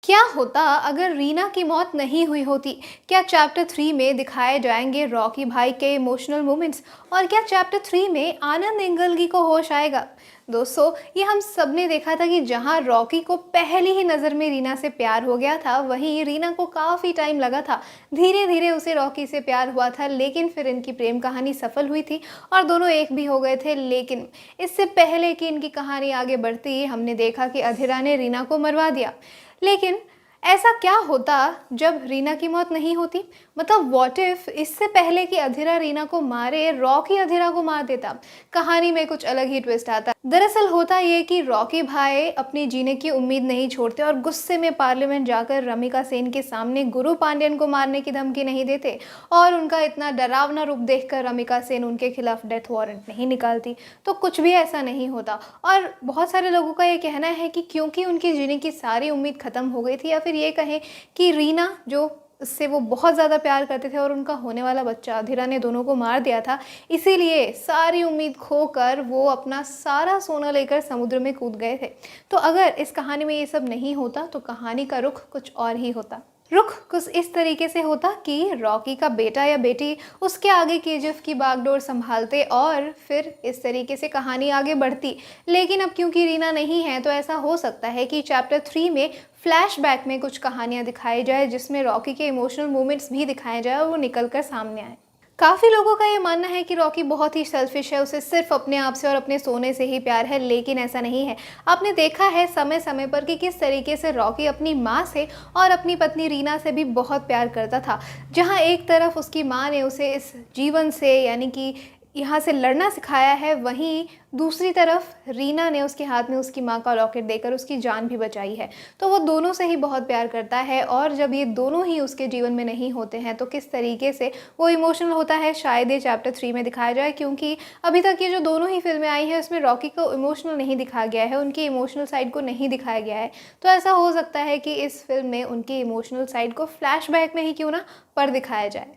क्या होता अगर रीना की मौत नहीं हुई होती? क्या चैप्टर 3 में दिखाए जाएंगे रॉकी भाई के इमोशनल मोमेंट्स? और क्या चैप्टर 3 में आनंद इंगलगी को होश आएगा? दोस्तों, ये हम सब ने देखा था कि जहां रॉकी को पहली ही नज़र में रीना से प्यार हो गया था, वहीं रीना को काफ़ी टाइम लगा था। धीरे धीरे उसे रॉकी से प्यार हुआ था, लेकिन फिर इनकी प्रेम कहानी सफल हुई थी और दोनों एक भी हो गए थे। लेकिन इससे पहले कि इनकी कहानी आगे बढ़ती, हमने देखा कि अधीरा ने रीना को मरवा दिया। लेकिन ऐसा क्या होता जब रीना की मौत नहीं होती? मतलब व्हाट इफ इससे पहले कि अधीरा रीना को मारे, रॉकी अधीरा को मार देता? कहानी में कुछ अलग ही ट्विस्ट आता। दरअसल होता ये कि रॉकी भाई अपनी जीने की उम्मीद नहीं छोड़ते और गुस्से में पार्लियामेंट जाकर रमिका सेन के सामने गुरु पांड्यन को मारने की धमकी नहीं देते, और उनका इतना डरावना रूप देखकर रमिका सेन उनके खिलाफ डेथ वारंट नहीं निकालती। तो कुछ भी ऐसा नहीं होता। और बहुत सारे लोगों का ये कहना है कि क्योंकि उनकी जीने की सारी उम्मीद खत्म हो गई थी, या फिर ये कहें कि रीना जो उससे वो बहुत ज़्यादा प्यार करते थे और उनका होने वाला बच्चा अधीरा ने दोनों को मार दिया था, इसीलिए सारी उम्मीद खोकर वो अपना सारा सोना लेकर समुद्र में कूद गए थे। तो अगर इस कहानी में ये सब नहीं होता तो कहानी का रुख कुछ और ही होता। रुख कुछ इस तरीके से होता कि रॉकी का बेटा या बेटी उसके आगे केजीएफ की बागडोर संभालते और फिर इस तरीके से कहानी आगे बढ़ती। लेकिन अब क्योंकि रीना नहीं है, तो ऐसा हो सकता है कि चैप्टर 3 में फ्लैशबैक में कुछ कहानियां दिखाई जाए, जिसमें रॉकी के इमोशनल मोमेंट्स भी दिखाए जाए और वो निकल कर सामने आए। काफ़ी लोगों का ये मानना है कि रॉकी बहुत ही सेल्फिश है, उसे सिर्फ अपने आप से और अपने सोने से ही प्यार है, लेकिन ऐसा नहीं है। आपने देखा है समय समय पर कि किस तरीके से रॉकी अपनी माँ से और अपनी पत्नी रीना से भी बहुत प्यार करता था। जहाँ एक तरफ उसकी माँ ने उसे इस जीवन से, यानी कि यहाँ से लड़ना सिखाया है, वहीं दूसरी तरफ रीना ने उसके हाथ में उसकी माँ का लॉकेट देकर उसकी जान भी बचाई है। तो वो दोनों से ही बहुत प्यार करता है, और जब ये दोनों ही उसके जीवन में नहीं होते हैं तो किस तरीके से वो इमोशनल होता है, शायद ये चैप्टर 3 में दिखाया जाए। क्योंकि अभी तक ये जो दोनों ही फिल्में आई हैं उसमें रॉकी को इमोशनल नहीं दिखाया गया है, उनकी इमोशनल साइड को नहीं दिखाया गया है। तो ऐसा हो सकता है कि इस फिल्म में उनकी इमोशनल साइड को फ्लैशबैक में ही क्यों ना पर दिखाया जाए।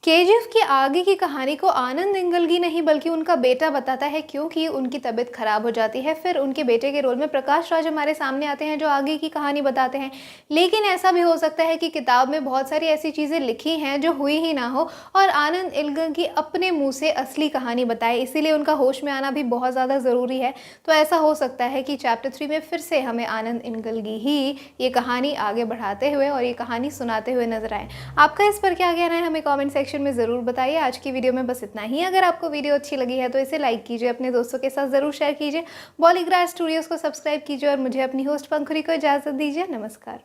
केजीएफ की आगे की कहानी को आनंद इंगलगी नहीं बल्कि उनका बेटा बताता है, क्योंकि उनकी तबीयत खराब हो जाती है। फिर उनके बेटे के रोल में प्रकाश राज हमारे सामने आते हैं, जो आगे की कहानी बताते हैं। लेकिन ऐसा भी हो सकता है कि किताब में बहुत सारी ऐसी चीज़ें लिखी हैं जो हुई ही ना हो, और आनंद इंगलगी अपने मुँह से असली कहानी बताए, इसीलिए उनका होश में आना भी बहुत ज़्यादा ज़रूरी है। तो ऐसा हो सकता है कि चैप्टर 3 में फिर से हमें आनंद इंगलगी ही ये कहानी आगे बढ़ाते हुए और ये कहानी सुनाते हुए नजर आए। आपका इस पर क्या कहना है, हमें कमेंट सेक्शन में ज़रूर बताइए। आज की वीडियो में बस इतना ही। अगर आपको वीडियो अच्छी लगी है तो इसे लाइक कीजिए, अपने दोस्तों के साथ ज़रूर शेयर कीजिए, बॉलीग्राज स्टूडियोज़ को सब्सक्राइब कीजिए और मुझे अपनी होस्ट पंखुरी को इजाज़त दीजिए। नमस्कार।